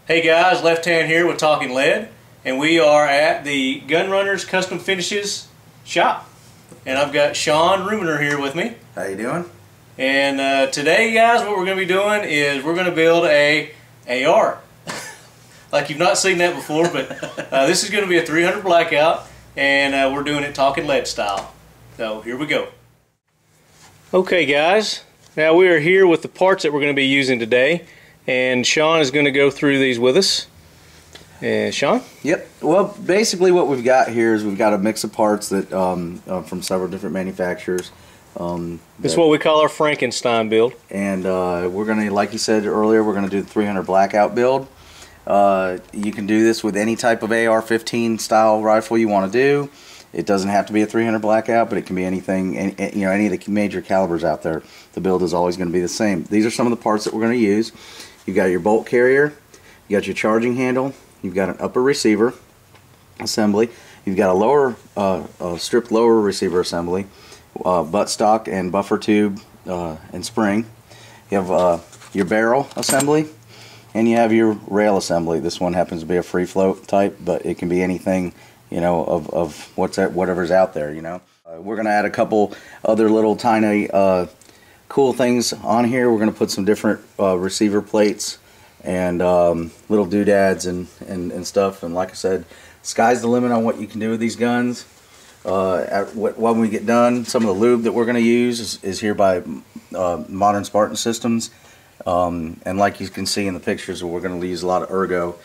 Hey guys, Left Hand here with Talking Lead, and we are at the Gun Runners Custom Finishes shop. And I've got Sean Ruminer here with me. How you doing? And today, guys, what we're going to be doing is we're going to build a AR. Like you've not seen that before, but this is going to be a 300 Blackout, and we're doing it Talking Lead style. So here we go. Okay guys, now we are here with the parts that we're going to be using today, and Sean is going to go through these with us. And Sean? Yep. Well, basically what we've got here is we've got a mix of parts that from several different manufacturers. This is what we call our Frankenstein build. And we're going to, like you said earlier, we're going to do the 300 Blackout build. You can do this with any type of AR-15 style rifle you want to do. It doesn't have to be a 300 Blackout, but it can be anything, you know, any of the major calibers out there. The build is always going to be the same. These are some of the parts that we're going to use. You've got your bolt carrier, you got your charging handle, you've got an upper receiver assembly, you've got a lower, stripped lower receiver assembly, buttstock and buffer tube and spring. You have your barrel assembly, and you have your rail assembly. This one happens to be a free float type, but it can be anything, you know, of whatever's out there, you know. We're going to add a couple other little tiny cool things on here. We're going to put some different receiver plates and little doodads and stuff. And like I said, sky's the limit on what you can do with these guns. When we get done, some of the lube that we're going to use is here by Modern Spartan Systems. And like you can see in the pictures, we're going to use a lot of ergo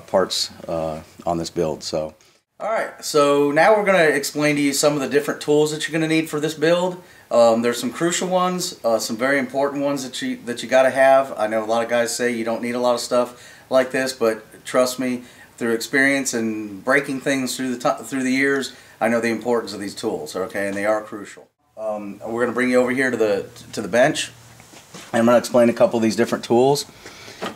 parts on this build. So, alright, so now we're going to explain to you some of the different tools that you're going to need for this build. There's some crucial ones, some very important ones that you got to have. I know a lot of guys say you don't need a lot of stuff like this, but trust me, through experience and breaking things through the years, I know the importance of these tools. Okay, and they are crucial. We're going to bring you over here to the bench, and I'm going to explain a couple of these different tools.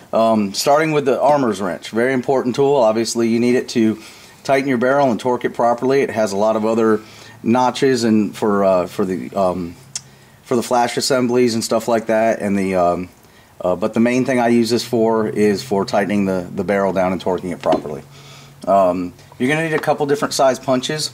Starting with the armor's wrench, very important tool. Obviously, you need it to tighten your barrel and torque it properly. It has a lot of other notches and for the flash assemblies and stuff like that. And but the main thing I use this for is for tightening the barrel down and torquing it properly. You're going to need a couple different size punches.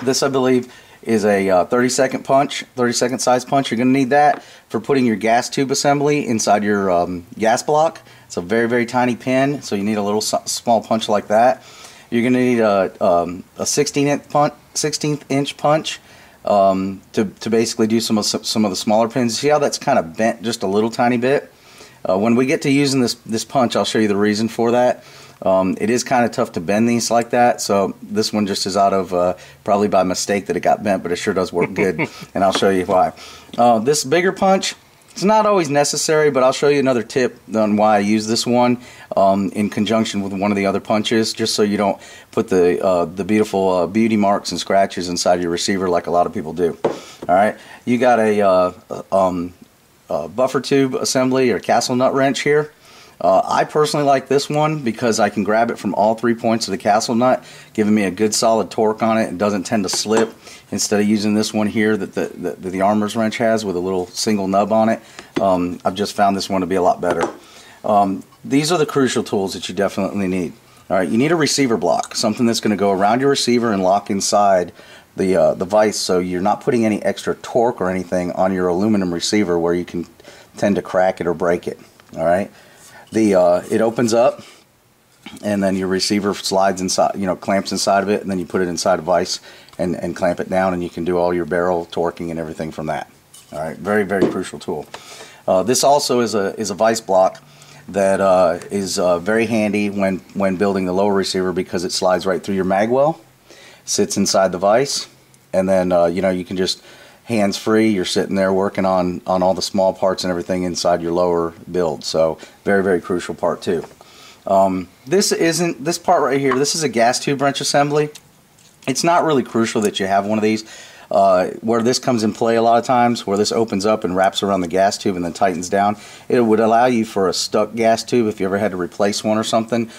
This, I believe, is a 30-second punch, 30-second size punch. You're going to need that for putting your gas tube assembly inside your gas block. It's a very, very tiny pin, so you need a little small punch like that. You're going to need a 16-inch punch to basically do some of the smaller pins. See how that's kind of bent just a little tiny bit? When we get to using this punch, I'll show you the reason for that. It is kind of tough to bend these like that, so this one just is out of probably by mistake that it got bent, but it sure does work good, and I'll show you why. This bigger punch, it's not always necessary, but I'll show you another tip on why I use this one in conjunction with one of the other punches, just so you don't put the beautiful beauty marks and scratches inside your receiver like a lot of people do. Alright, you got a buffer tube assembly or castle nut wrench here. I personally like this one because I can grab it from all 3 points of the castle nut, giving me a good solid torque on it. It doesn't tend to slip instead of using this one here that the armor's wrench has with a little single nub on it. I've just found this one to be a lot better. These are the crucial tools that you definitely need. Alright, you need a receiver block, something that's going to go around your receiver and lock inside the vise, so you're not putting any extra torque or anything on your aluminum receiver where you can tend to crack it or break it. Alright. It opens up, and then your receiver slides inside, you know, clamps inside of it, and then you put it inside a vise and clamp it down, and you can do all your barrel torquing and everything from that. All right, very, very crucial tool. This also is a vise block that is very handy when building the lower receiver because it slides right through your mag well, sits inside the vise, and then you know, you can just hands free, you're sitting there working on all the small parts and everything inside your lower build. So very, very crucial part too. This part right here, this is a gas tube wrench assembly. It's not really crucial that you have one of these. Where this comes in play a lot of times, where this opens up and wraps around the gas tube and then tightens down, it would allow you for a stuck gas tube if you ever had to replace one or something.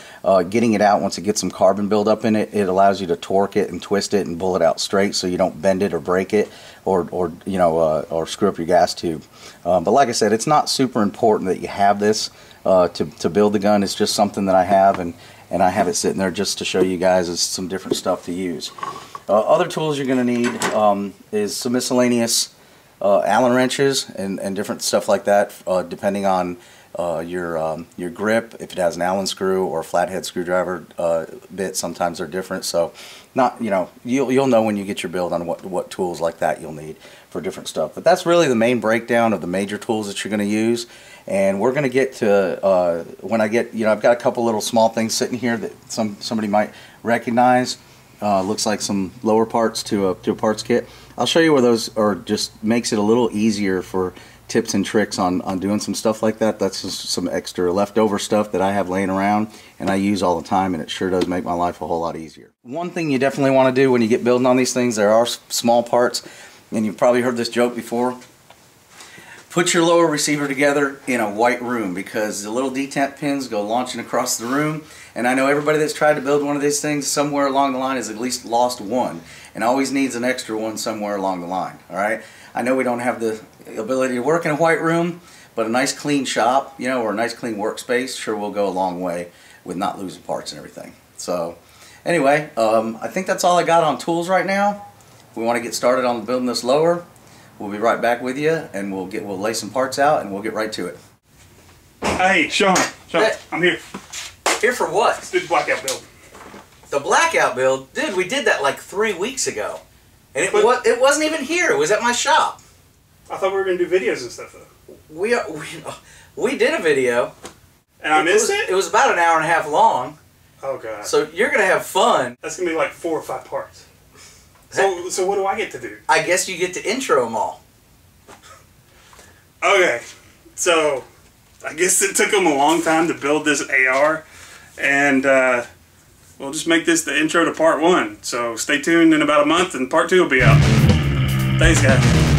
Getting it out once it gets some carbon buildup in it, it allows you to torque it and twist it and pull it out straight so you don't bend it or break it or screw up your gas tube. But like I said, it's not super important that you have this. to build the gun. It's just something that I have, and I have it sitting there just to show you guys as some different stuff to use. Other tools you're going to need is some miscellaneous Allen wrenches and different stuff like that, depending on your grip. If it has an Allen screw or a flathead screwdriver bit, sometimes they're different. So, you'll know when you get your build on what tools like that you'll need for different stuff. But that's really the main breakdown of the major tools that you're going to use. And we're going to get to when I get, I've got a couple little small things sitting here that somebody might recognize. Looks like some lower parts to a parts kit. I'll show you where those are. Just makes it a little easier for tips and tricks on doing some stuff like that. That's just some extra leftover stuff that I have laying around and I use all the time, and it sure does make my life a whole lot easier. One thing you definitely want to do when you get building on these things, there are small parts, and you've probably heard this joke before. Put your lower receiver together in a white room, because the little detent pins go launching across the room, and I know everybody that's tried to build one of these things somewhere along the line has at least lost one, and always needs an extra one somewhere along the line. Alright? I know we don't have the ability to work in a white room, but a nice clean shop, or a nice clean workspace sure will go a long way with not losing parts and everything. So anyway, I think that's all I got on tools right now. We want to get started on building this lower. We'll be right back with you, and we'll lay some parts out, and we'll get right to it. Hey, Sean, I'm here. Here for what? Let's do the blackout build. The blackout build? Dude, we did that like 3 weeks ago. And it wasn't even here. It was at my shop. I thought we were going to do videos and stuff, though. We did a video. And I missed it? It was about an hour and a half long. Oh, God. So you're going to have fun. That's going to be like 4 or 5 parts. So what do I get to do? I guess you get to intro them all. Okay. So, I guess it took them a long time to build this AR. And we'll just make this the intro to part 1. So stay tuned in about a month and part 2 will be out. Thanks, guys.